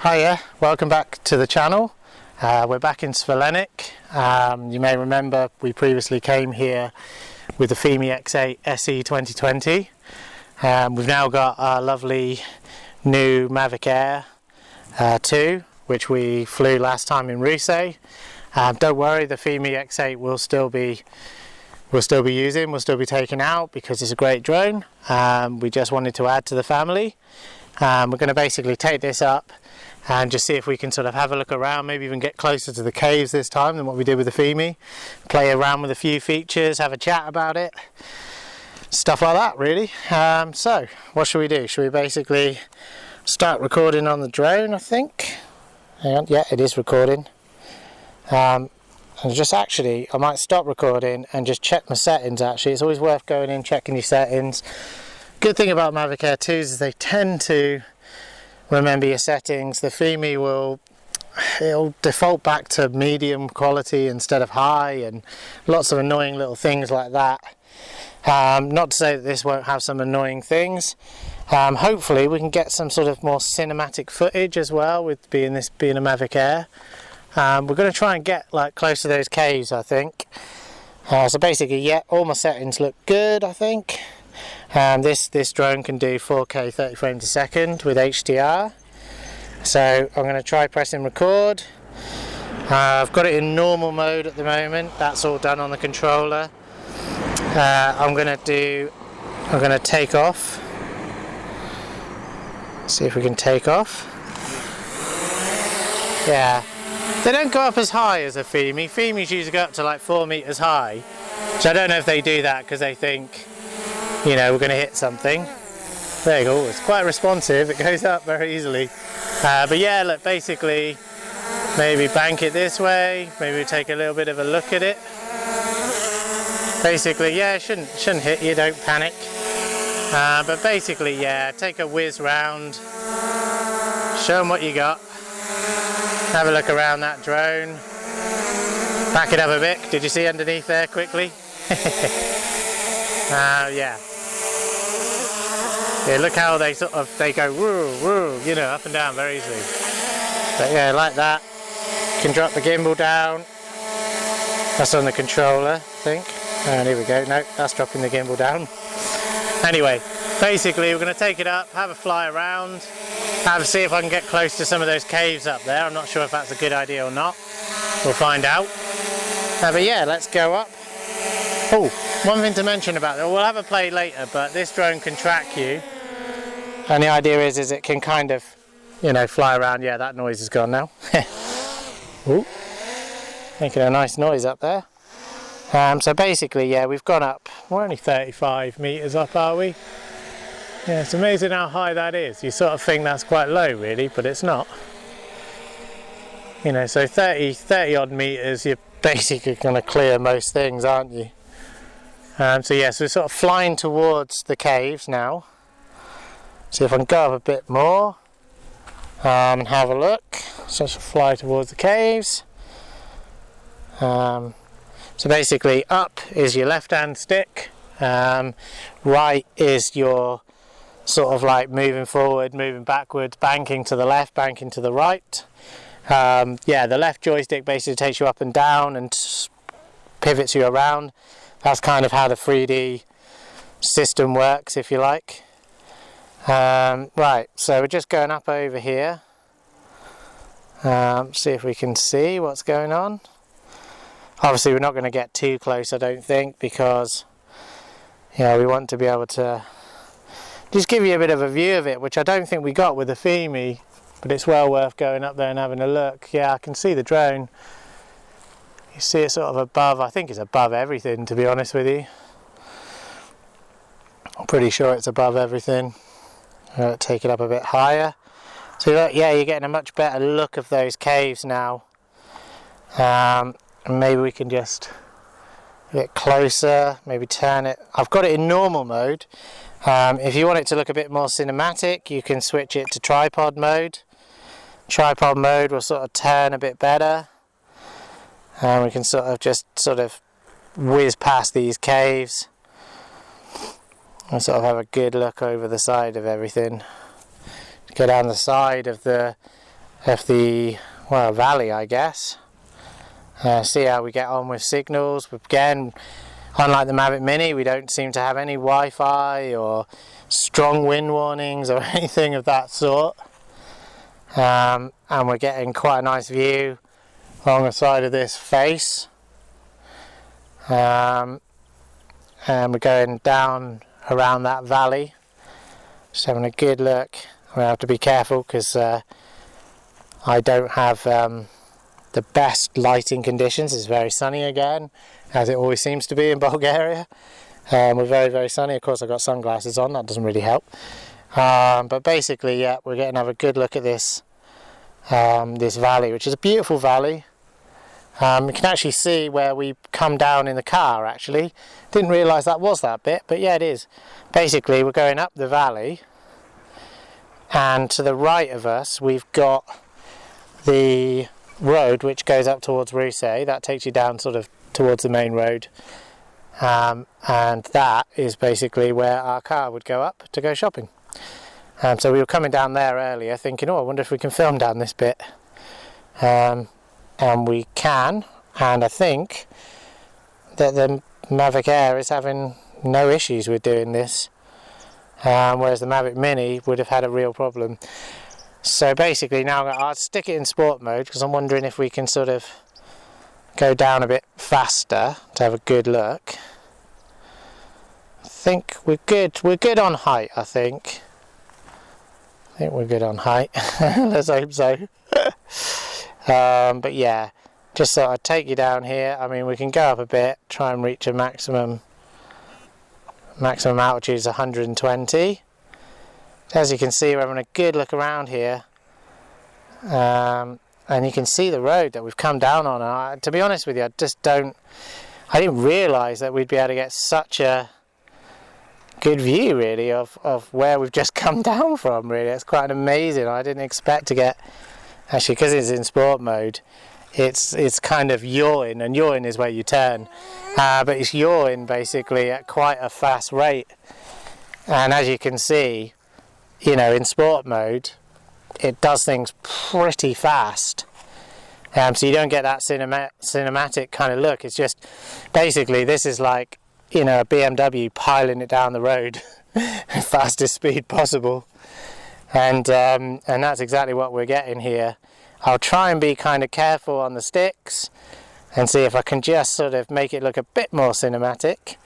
Hiya, welcome back to the channel. We're back in Svelenik. You may remember we previously came here with the Fimi X8 SE 2020. We've now got our lovely new Mavic Air 2, which we flew last time in Rusay. Don't worry, the Fimi X8 we'll still be using, we'll still be taking out because it's a great drone. We just wanted to add to the family. We're going to basically take this up and just see if we can sort of have a look around, maybe even get closer to the caves this time than what we did with the Fimi. Play around with a few features, have a chat about it, stuff like that really. So what should we do? Should we basically start recording on the drone, I think? Hang on, yeah, it is recording. And just actually, I might stop recording and just check my settings actually. It's always worth going in, checking your settings. Good thing about Mavic Air 2s is they tend to remember your settings. The Fimi it'll default back to medium quality instead of high, and lots of annoying little things like that. Not to say that this won't have some annoying things. Hopefully we can get some sort of more cinematic footage as well with being a Mavic Air. We're going to try and get like close to those caves, I think. So basically, yeah, all my settings look good, I think. This drone can do 4K 30 frames a second with HDR. So I'm going to try pressing record. I've got it in normal mode at the moment. That's all done on the controller. I'm going to take off. See if we can take off. Yeah. They don't go up as high as a Fimi. Fimis usually go up to like 4 meters high. So I don't know if they do that because they think, you know, we're going to hit something. There you go. It's quite responsive. It goes up very easily. But yeah, look, basically, maybe bank it this way. Maybe take a little bit of a look at it. Basically, yeah, it shouldn't hit you. Don't panic. But basically, yeah, take a whiz round. Show them what you got. Have a look around that drone. Back it up a bit. Did you see underneath there quickly? Yeah. Yeah, look how they go woo, woo, you know, up and down very easily. But yeah, like that. You can drop the gimbal down. That's on the controller, I think. And here we go. No, that's dropping the gimbal down. Anyway, basically we're going to take it up, have a fly around, see if I can get close to some of those caves up there. I'm not sure if that's a good idea or not. We'll find out. But yeah, let's go up. Oh, one thing to mention about it, we'll have a play later, but this drone can track you. And the idea is it can kind of, you know, fly around. Yeah, that noise is gone now. Ooh, making a nice noise up there. So basically, yeah, we've gone up. We're only 35 meters up, are we? Yeah, it's amazing how high that is. You sort of think that's quite low, really, but it's not. You know, so 30 odd meters, you're basically going to clear most things, aren't you? So yeah, so we're sort of flying towards the caves now. See if I can go up a bit more and have a look. So I should fly towards the caves. So basically, up is your left-hand stick. Right is your sort of like moving forward, moving backwards, banking to the left, banking to the right. Yeah, the left joystick basically takes you up and down and pivots you around. That's kind of how the 3D system works, if you like. Right, so we're just going up over here. See if we can see what's going on. Obviously we're not going to get too close, I don't think, because we want to be able to just give you a bit of a view of it, which I don't think we got with the Fimi, but it's well worth going up there and having a look. Yeah, I can see the drone. You see it sort of above, I think it's above everything, to be honest with you. I'm pretty sure it's above everything. Take it up a bit higher. So yeah, you're getting a much better look of those caves now. And maybe we can just get closer, maybe turn it. I've got it in normal mode. If you want it to look a bit more cinematic, you can switch it to tripod mode. Tripod mode will sort of turn a bit better. And we can sort of whiz past these caves and sort of have a good look over the side of everything. Go down the side of the of the, well, valley, I guess. See how we get on with signals. Again, unlike the Mavic Mini, we don't seem to have any Wi-Fi or strong wind warnings or anything of that sort. And we're getting quite a nice view along the side of this face. And we're going down around that valley, just having a good look. I have to be careful because I don't have the best lighting conditions. It's very sunny again, as it always seems to be in Bulgaria. We're very, very sunny. Of course, I've got sunglasses on, that doesn't really help. But basically, yeah, we're getting to have a good look at this this valley, which is a beautiful valley. You can actually see where we come down in the car, actually. Didn't realise that was that bit, but yeah, it is. Basically, we're going up the valley, and to the right of us, we've got the road which goes up towards Rusay. That takes you down sort of towards the main road. And that is basically where our car would go up to go shopping. So we were coming down there earlier thinking, oh, I wonder if we can film down this bit. And we can, and I think that the Mavic Air is having no issues with doing this, whereas the Mavic Mini would have had a real problem. So basically now I'll stick it in sport mode because I'm wondering if we can sort of go down a bit faster to have a good look. I think we're good on height, I think we're good on height. Let's hope so. But yeah, just thought I'd take you down here. I mean, we can go up a bit, try and reach a maximum altitude is 120. As you can see, we're having a good look around here, and you can see the road that we've come down on. And to be honest with you, I didn't realise that we'd be able to get such a good view, really, of where we've just come down from. Really, it's quite amazing. I didn't expect to get, actually, because it's in sport mode, it's kind of yawing, and yawing is where you turn, but it's yawing basically at quite a fast rate. And as you can see, you know, in sport mode, it does things pretty fast. So you don't get that cinematic kind of look. It's just, basically, this is like, you know, a BMW piling it down the road at fastest speed possible. And that's exactly what we're getting here. I'll try and be kind of careful on the sticks and see if I can just sort of make it look a bit more cinematic.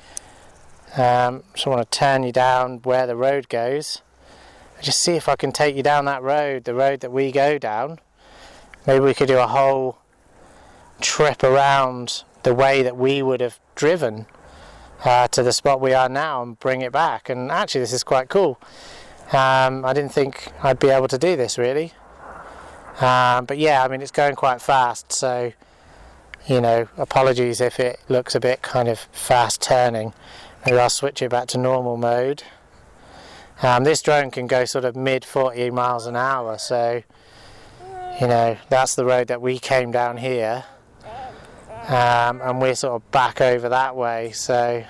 So I want to turn you down where the road goes. Just see if I can take you down that road, the road that we go down. Maybe we could do a whole trip around the way that we would have driven to the spot we are now and bring it back. And actually this is quite cool. I didn't think I'd be able to do this, really. But yeah, I mean, it's going quite fast, so, you know, apologies if it looks a bit kind of fast turning. Maybe I'll switch it back to normal mode. This drone can go sort of mid 40 miles an hour, so, you know, that's the road that we came down here, and we're sort of back over that way, so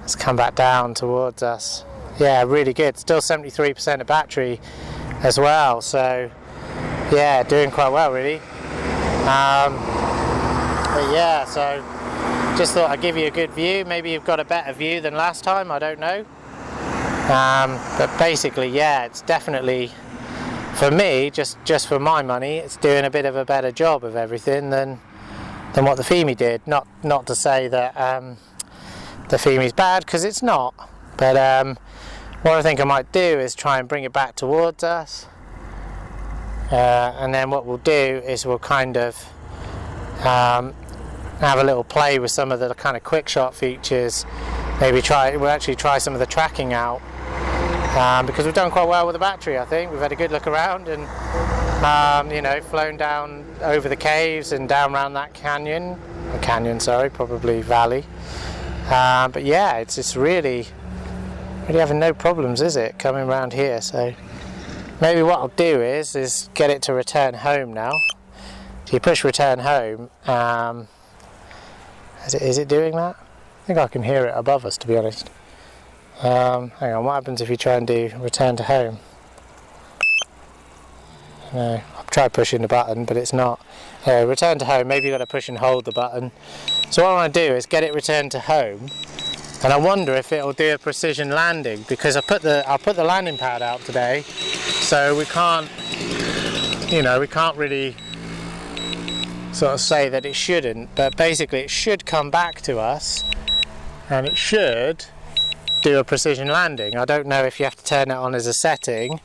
let's come back down towards us. Yeah, really good. Still 73% of battery as well, so yeah, doing quite well, really. But yeah, so just thought I'd give you a good view. Maybe you've got a better view than last time, I don't know. But basically, yeah, it's definitely, for me, just for my money, it's doing a bit of a better job of everything than what the Fimi did. Not to say that the Fimi's bad, because it's not. But what I think I might do is try and bring it back towards us. And then what we'll do is we'll kind of have a little play with some of the kind of quick shot features. We'll actually try some of the tracking out, because we've done quite well with the battery. I think we've had a good look around and you know, flown down over the caves and down around that probably valley. But yeah, it's just really having no problems, is it, coming around here? So maybe what I'll do is get it to return home now. So you push return home. Is it doing that? I think I can hear it above us, to be honest. Hang on, what happens if you try and do return to home? No, I've tried pushing the button, but it's not. Return to home, maybe you've got to push and hold the button. So what I want to do is get it returned to home, and I wonder if it'll do a precision landing, because I put the landing pad out today, so we can't, you know, we can't really sort of say that it shouldn't, but basically it should come back to us, and it should do a precision landing. I don't know if you have to turn it on as a setting.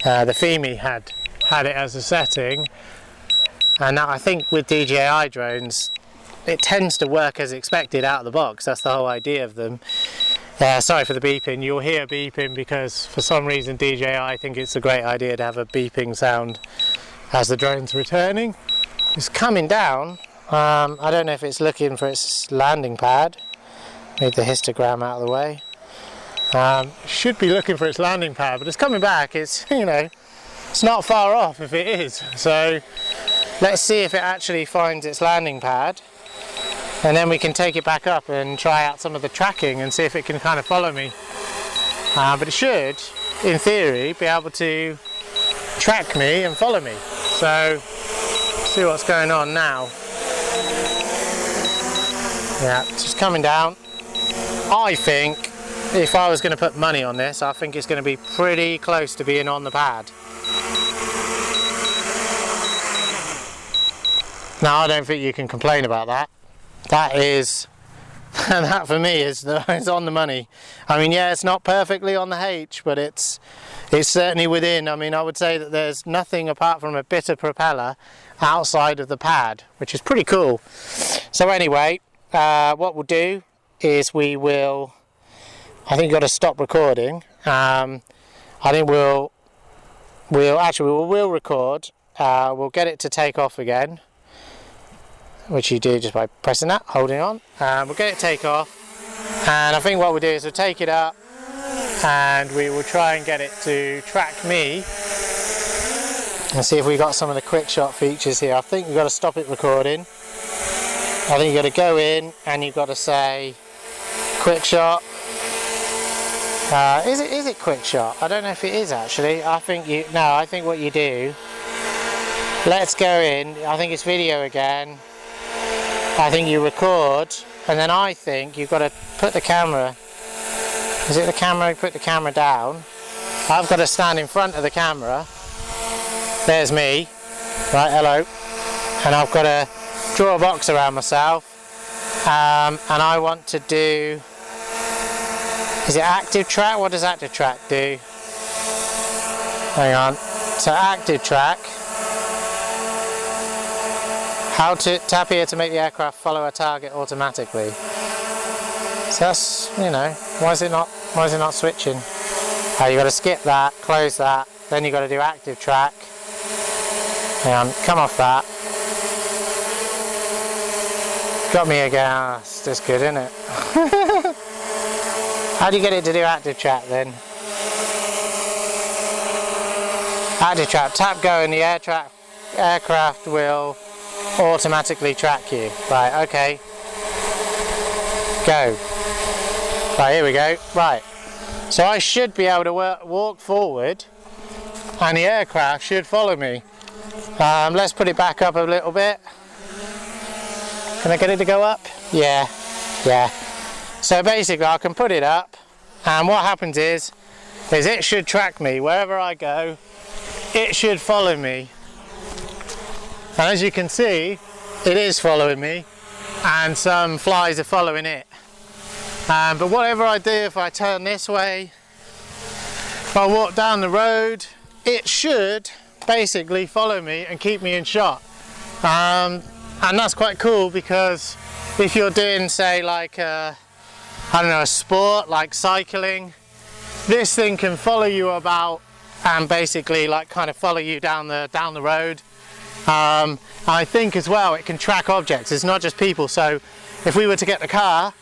The Fimi had it as a setting, and I think with DJI drones it tends to work as expected out of the box. That's the whole idea of them. Sorry for the beeping, you'll hear beeping because for some reason DJI think it's a great idea to have a beeping sound as the drone's returning. It's coming down. I don't know if it's looking for its landing pad. Move the histogram out of the way. Should be looking for its landing pad, but it's coming back. It's, you know, it's not far off if it is. So let's see if it actually finds its landing pad, and then we can take it back up and try out some of the tracking and see if it can kind of follow me. But it should, in theory, be able to track me and follow me. So see what's going on now. Yeah, it's just coming down. I think if I was going to put money on this, I think it's going to be pretty close to being on the pad. Now, I don't think you can complain about that. That is, that for me is on the money. I mean, yeah, it's not perfectly on the H, but it's certainly within. I mean, I would say that there's nothing apart from a bit of propeller outside of the pad, which is pretty cool. So anyway, what we'll do is I think you've got to stop recording. I think we'll record. We'll get it to take off again, which you do just by pressing that, holding on. We'll get it take off, and I think what we'll do is we'll take it up and we will try and get it to track me and see if we got some of the quick shot features here. I think you've got to stop it recording. I think you've got to go in and you've got to say quick shot. Is it quick shot? I don't know if it is actually. I think what you do, let's go in, I think it's video again. I think you record, and then I think you've got to put the camera, is it the camera, put the camera down. I've got to stand in front of the camera. There's me, right, hello. And I've got to draw a box around myself, and I want to do, is it active track? What does active track do? Hang on, so active track. How to tap here to make the aircraft follow a target automatically. So that's, you know, why is it not switching? You got to skip that, close that, then you got to do active track. Hang on, come off that. Got me again. Oh, it's just good, isn't it? How do you get it to do active track then? Active track, tap go and the aircraft will automatically track you. Right, okay. Go. Right, here we go. Right. So I should be able to walk forward and the aircraft should follow me. Let's put it back up a little bit. Can I get it to go up? Yeah. Yeah. So basically I can put it up, and what happens is it should track me wherever I go. It should follow me. And as you can see, it is following me, and some flies are following it. But whatever I do, if I turn this way, if I walk down the road, it should basically follow me and keep me in shot. And that's quite cool, because if you're doing, say, like I don't know, a sport like cycling, this thing can follow you about and basically like kind of follow you down the road. I think as well it can track objects. It's not just people. So if we were to get the car,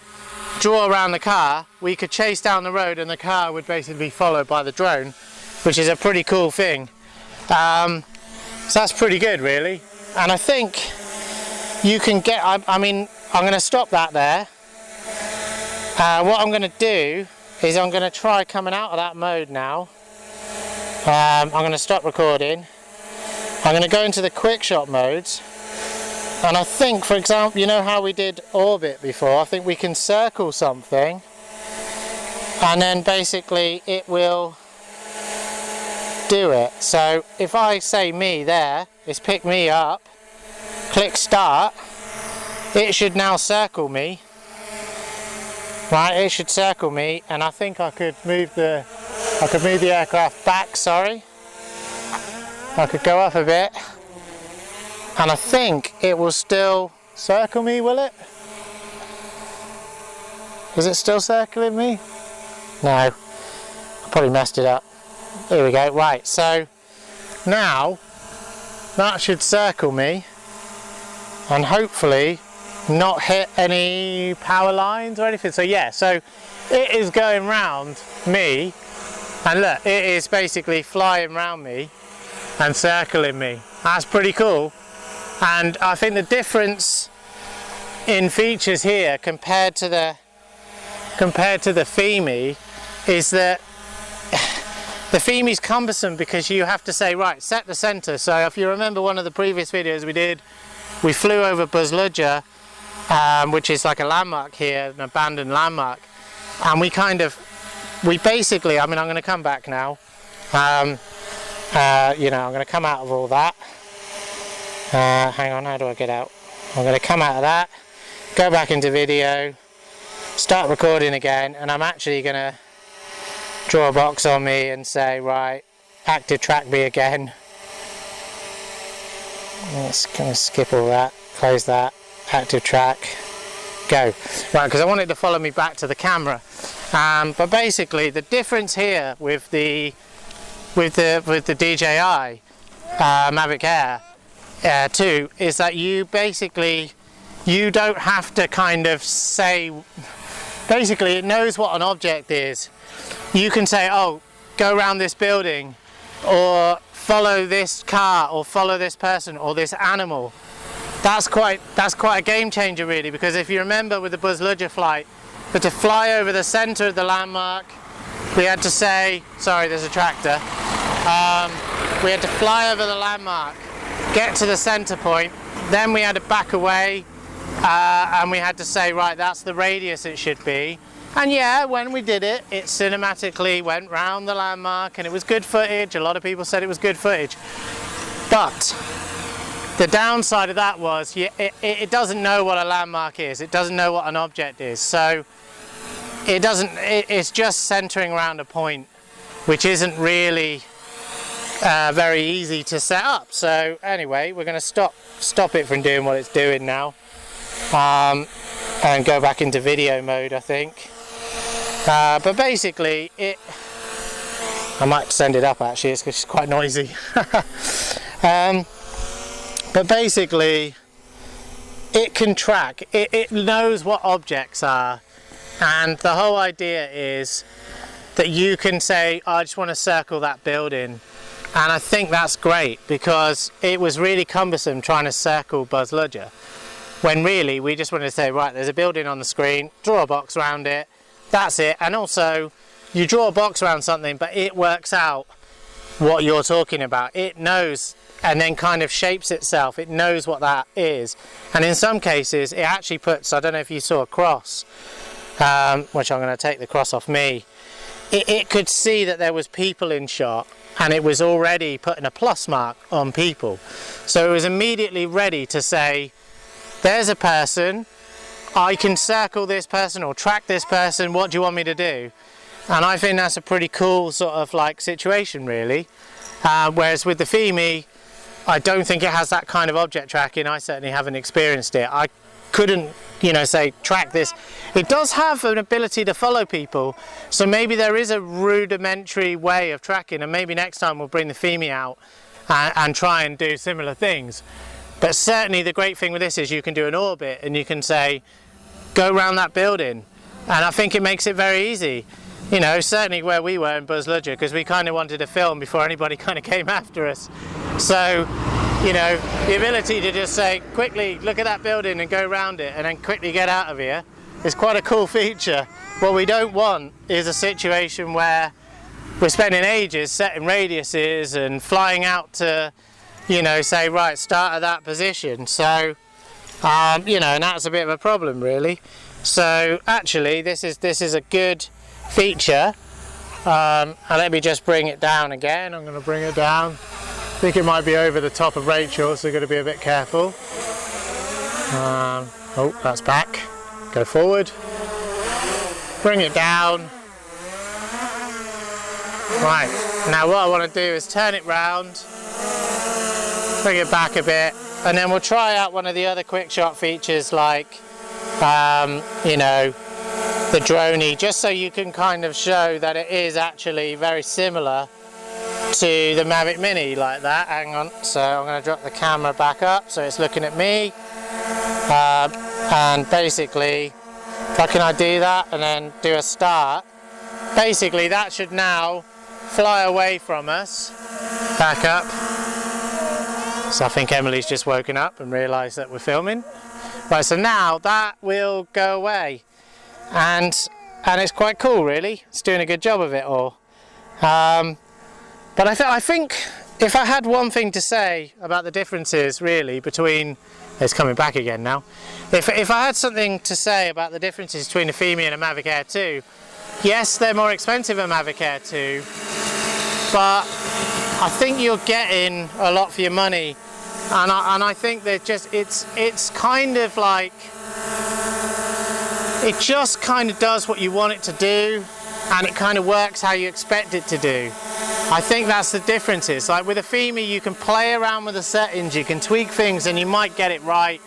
draw around the car, we could chase down the road and the car would basically be followed by the drone, which is a pretty cool thing. So that's pretty good, really. And I think you can get, I mean, I'm going to stop that there. What I'm going to do is I'm going to try coming out of that mode now. I'm going to stop recording. I'm going to go into the quick shot modes, and I think, for example, you know how we did orbit before, I think we can circle something and then basically it will do it. So if I say me there, it's pick me up, click start, it should now circle me. Right, it should circle me, and I think I could move the aircraft back, sorry. I could go up a bit, and I think it will still circle me, will it? Is it still circling me? No, I probably messed it up. Here we go, right, so now that should circle me and hopefully not hit any power lines or anything. So yeah, so it is going round me, and look, it is basically flying round me and circling me. That's pretty cool. And I think the difference in features here compared to the Fimi is that the Fimi's cumbersome because you have to say, right, set the center. So if you remember one of the previous videos we did, we flew over Bulgaria, which is like a landmark here, an abandoned landmark, and we basically, I mean, I'm going to come back now, you know, I'm going to come out of all that, hang on, how do I get out? I'm going to come out of that, go back into video, start recording again, and I'm actually going to draw a box on me and say, right, active track me again. Let's kind of skip all that, close that. Active track, go. Right, because I want it to follow me back to the camera. But basically, the difference here with the DJI Mavic Air 2 is that you don't have to kind of say. Basically, it knows what an object is. You can say, oh, go around this building, or follow this car, or follow this person, or this animal. That's quite a game changer really, because if you remember with the Bulgarian flight, but to fly over the centre of the landmark, we had to say, sorry, there's a tractor, we had to fly over the landmark, get to the centre point, then we had to back away, and we had to say, right, that's the radius it should be. And yeah, when we did it, it cinematically went round the landmark, and it was good footage. A lot of people said it was good footage, but the downside of that was it doesn't know what a landmark is. It doesn't know what an object is. So it's just centering around a point, which isn't really very easy to set up. So anyway, we're going to stop it from doing what it's doing now, and go back into video mode, I think. But basically, I might send it up actually, it's quite noisy. But basically, it can track, it knows what objects are, and the whole idea is that you can say, oh, I just want to circle that building. And I think that's great, because it was really cumbersome trying to circle Bulgaria, when really we just wanted to say, right, there's a building on the screen, draw a box around it, that's it. And also, you draw a box around something, but it works out what you're talking about. It knows, and then kind of shapes itself. It knows what that is, and in some cases it actually puts, I don't know if you saw a cross, which I'm going to take the cross off me, it could see that there was people in shot, and it was already putting a plus mark on people, so it was immediately ready to say, there's a person, I can circle this person or track this person, what do you want me to do? And I think that's a pretty cool sort of like situation really, whereas with the Fimi, I don't think it has that kind of object tracking. I certainly haven't experienced it. I couldn't, you know, say track this. It does have an ability to follow people, so maybe there is a rudimentary way of tracking, and maybe next time we'll bring the Fimi out and try and do similar things. But certainly the great thing with this is you can do an orbit and you can say, go around that building, and I think it makes it very easy. You know, certainly where we were in Bulgaria, because we kind of wanted to film before anybody kind of came after us. So, you know, the ability to just say, quickly look at that building and go around it and then quickly get out of here is quite a cool feature. What we don't want is a situation where we're spending ages setting radiuses and flying out to you know, say right, start at that position. So you know, and that's a bit of a problem really. So actually this is a good feature. And let me just bring it down again. I'm going to bring it down. I think it might be over the top of Rachel, so we've got to be a bit careful. Oh, that's back. Go forward. Bring it down. Right, now what I want to do is turn it round, bring it back a bit, and then we'll try out one of the other quick shot features like, you know, the droney, just so you can kind of show that it is actually very similar to the Mavic Mini like that. Hang on, so I'm going to drop the camera back up so it's looking at me, and basically how can I do that and then do a start? Basically that should now fly away from us, back up. So I think Emily's just woken up and realised that we're filming. Right, so now that will go away, and it's quite cool really. It's doing a good job of it all. But I think if I had one thing to say about the differences really between, it's coming back again now. If I had something to say about the differences between a Fimi and a Mavic Air 2, yes, they're more expensive than Mavic Air 2, but I think you're getting a lot for your money, and I think that it's kind of like, it just kind of does what you want it to do, and it kind of works how you expect it to do. I think that's the difference. Is like with a Fimi you can play around with the settings, you can tweak things, and you might get it right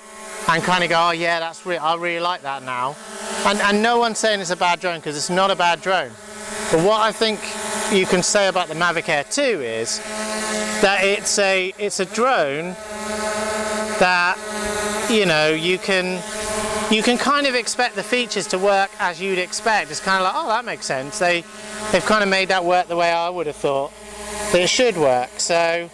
and kind of go, oh yeah, that's I really like that now. And no one's saying it's a bad drone, because it's not a bad drone. But what I think you can say about the Mavic Air 2 is that it's a drone that, you know, you can kind of expect the features to work as you'd expect. It's kind of like, oh, that makes sense. They've kind of made that work the way I would have thought that it should work. So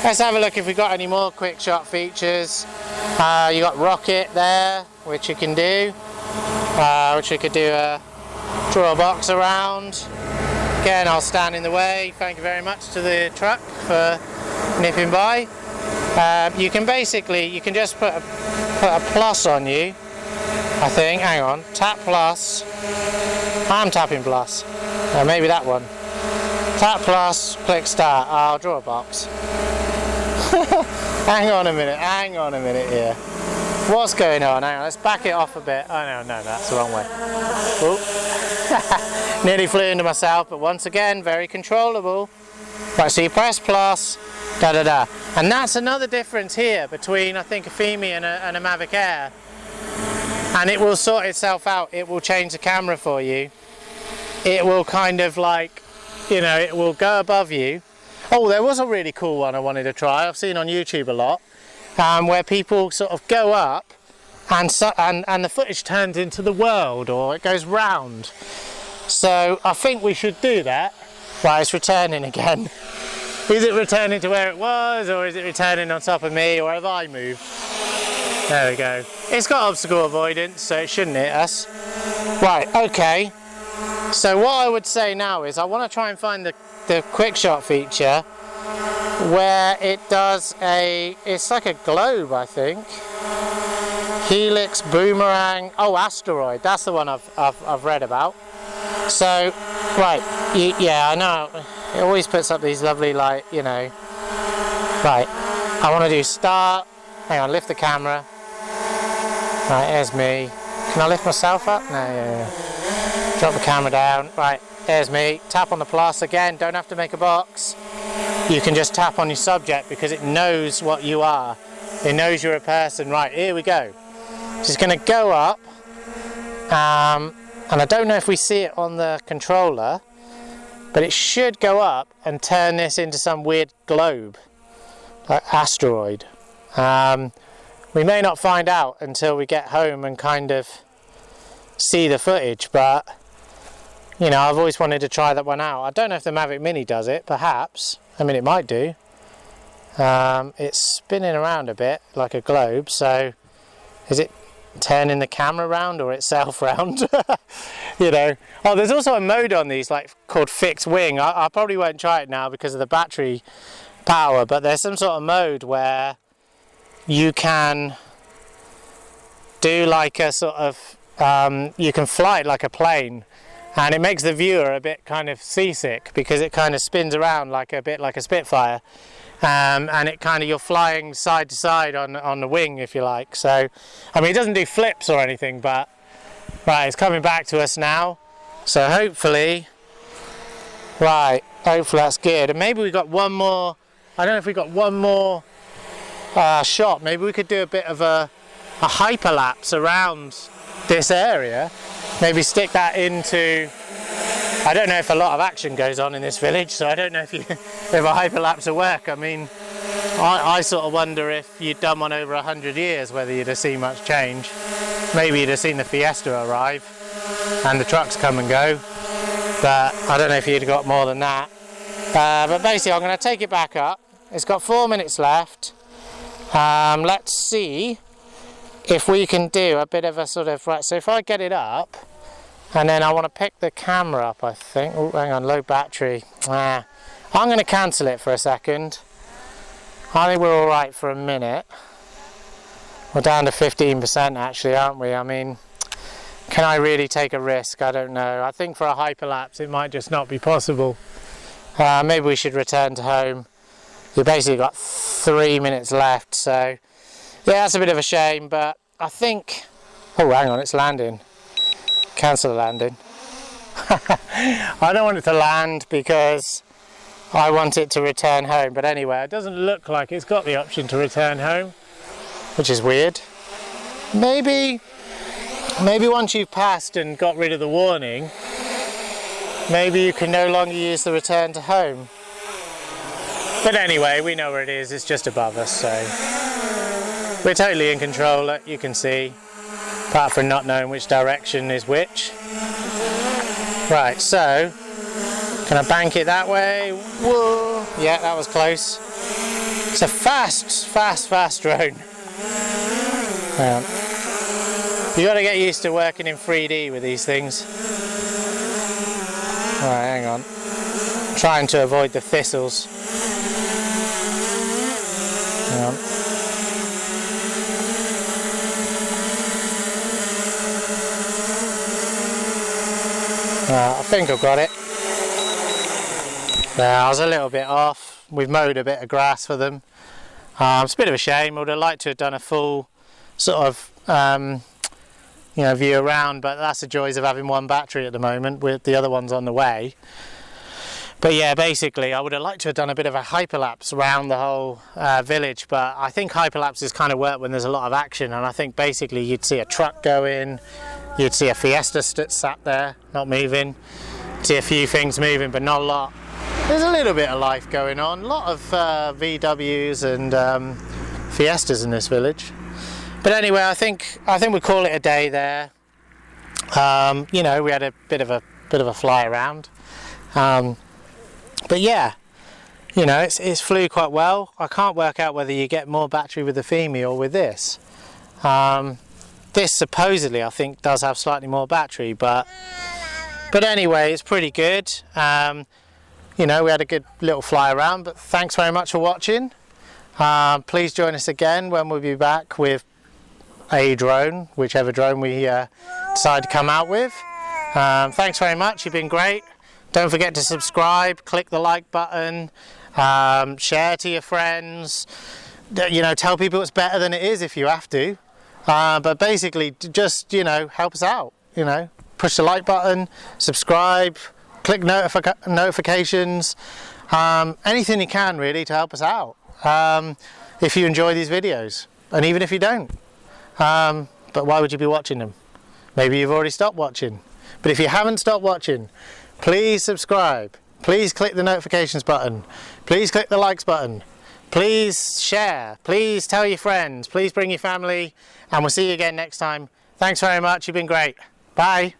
let's have a look if we've got any more quick shot features. You got rocket there, which you can do, which we could do draw a box around. Again, I'll stand in the way. Thank you very much to the truck for nipping by. You can just put a plus on you, I think. Hang on, tap plus. I'm tapping plus. Maybe that one. Tap plus, click start. I'll draw a box. Hang on a minute here. What's going on? Hang on, let's back it off a bit. Oh no, that's the wrong way. Nearly flew into myself, but once again, very controllable. Right, so you press plus, da-da-da. And that's another difference here between, I think, a Fimi and a Mavic Air. And it will sort itself out. It will change the camera for you. It will kind of like, you know, it will go above you. Oh, there was a really cool one I wanted to try. I've seen on YouTube a lot, where people sort of go up and the footage turns into the world, or it goes round. So I think we should do that. Right, it's returning again. Is it returning to where it was, or is it returning on top of me, or have I moved? There we go. It's got obstacle avoidance, so it shouldn't hit us. Right, okay. So what I would say now is I want to try and find the quick shot feature where it does it's like a globe, I think. Helix, boomerang, oh, asteroid, that's the one I've read about. So, right, yeah, I know, it always puts up these lovely, like, you know, right, I want to do start, hang on, lift the camera, right, there's me, can I lift myself up? No, yeah. Drop the camera down, right, there's me, tap on the plus again, don't have to make a box, you can just tap on your subject because it knows what you are, it knows you're a person. Right, here we go, so it's going to go up, and I don't know if we see it on the controller, but it should go up and turn this into some weird globe, like asteroid. We may not find out until we get home and kind of see the footage, but you know, I've always wanted to try that one out. I don't know if the Mavic Mini does it, perhaps. I mean, it might do. It's spinning around a bit like a globe, so is it turning the camera round or itself round? You know. Oh, there's also a mode on these like called fixed wing. I probably won't try it now because of the battery power, but there's some sort of mode where you can do like a sort of you can fly it like a plane, and it makes the viewer a bit kind of seasick because it kind of spins around like a bit like a Spitfire, and it kind of, you're flying side to side on the wing, if you like. So I mean, it doesn't do flips or anything, but right, it's coming back to us now, so hopefully that's good. And maybe we got one more, I don't know if we got one more shot. Maybe we could do a bit of a hyperlapse around this area, maybe stick that into, I don't know if a lot of action goes on in this village, so I don't know if if a hyperlapse will work. I mean, I sort of wonder if you'd done one over 100 years whether you'd have seen much change. Maybe you'd have seen the Fiesta arrive and the trucks come and go, but I don't know if you'd have got more than that. But basically I'm going to take it back up. It's got 4 minutes left. Let's see if we can do a bit of a sort of, right, so if I get it up, and then I want to pick the camera up, I think. Oh, hang on, low battery. I'm going to cancel it for a second. I think we're alright for a minute. We're down to 15% actually, aren't we? I mean, can I really take a risk? I don't know. I think for a hyperlapse it might just not be possible. Maybe we should return to home. We've basically got 3 minutes left, so yeah, that's a bit of a shame, but I think, oh hang on, it's landing. Cancel the landing. I don't want it to land because I want it to return home, but anyway, it doesn't look like it's got the option to return home, which is weird. Maybe once you've passed and got rid of the warning, maybe you can no longer use the return to home. But anyway, we know where it is, it's just above us, so we're totally in control, you can see, apart from not knowing which direction is which. Right, so, can I bank it that way? Whoa! Yeah, that was close. It's a fast drone. You got to get used to working in 3D with these things. Right, hang on. I'm trying to avoid the thistles. Hang on. I think I've got it. There, I was a little bit off. We've mowed a bit of grass for them. It's a bit of a shame. I would have liked to have done a full sort of view around, but that's the joys of having one battery at the moment with the other ones on the way. But yeah, basically I would have liked to have done a bit of a hyperlapse around the whole village, but I think hyperlapses kind of work when there's a lot of action, and I think basically you'd see a truck go in, you'd see a Fiesta sat there not moving, see a few things moving but not a lot. There's a little bit of life going on, a lot of VWs and Fiestas in this village. But anyway, I think we'll call it a day there. We had a bit of a fly around. But yeah, it's flew quite well. I can't work out whether you get more battery with the Fimi or with this. This supposedly I think does have slightly more battery, but anyway, it's pretty good. We had a good little fly around, but thanks very much for watching. Please join us again when we'll be back with a drone, whichever drone we decide to come out with. Thanks very much, you've been great. Don't forget to subscribe, click the like button, share to your friends, tell people it's better than it is if you have to. But basically just help us out, push the like button, subscribe, click notifications, anything you can really to help us out, if you enjoy these videos, and even if you don't. But why would you be watching them? Maybe you've already stopped watching, but if you haven't stopped watching, please subscribe, please click the notifications button, please click the likes button, please share, please tell your friends, please bring your family, and we'll see you again next time. Thanks very much, you've been great. Bye.